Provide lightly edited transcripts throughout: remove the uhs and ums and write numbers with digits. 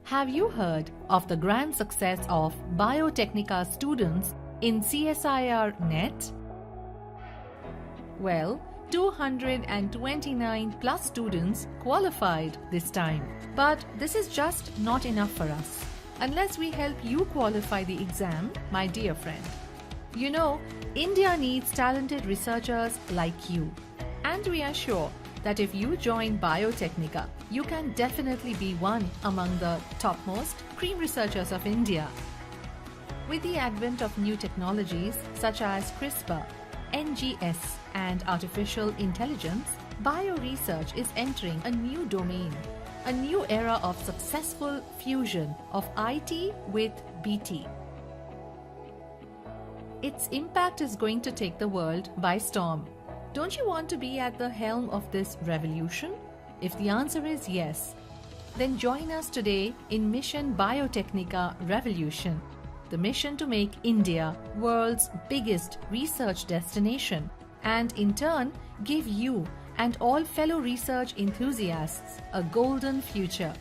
Have you heard of the grand success of Biotecnika students in CSIR NET? Well, 229 plus students qualified this time. But this is just not enough for us, unless we help you qualify the exam, my dear friend. You know, India needs talented researchers like you. And we are sure that if you join Biotecnika, you can definitely be one among the topmost cream researchers of India. With the advent of new technologies such as CRISPR, NGS, and artificial intelligence, bioresearch is entering a new domain, a new era of successful fusion of IT with BT. Its impact is going to take the world by storm. Don't you want to be at the helm of this revolution? If the answer is yes, then join us today in Mission Biotecnika Revolution, the mission to make India world's biggest research destination and in turn give you and all fellow research enthusiasts a golden future.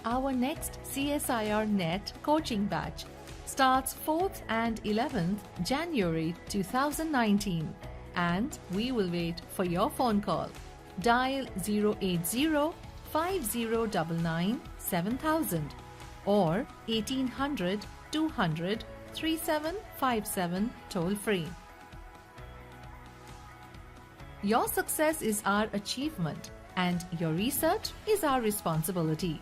Our next CSIR NET coaching batch starts 4th and 11th January 2019. And we will wait for your phone call. Dial 080-5099-7000 or 1800-200-3757 toll free. Your success is our achievement and your research is our responsibility.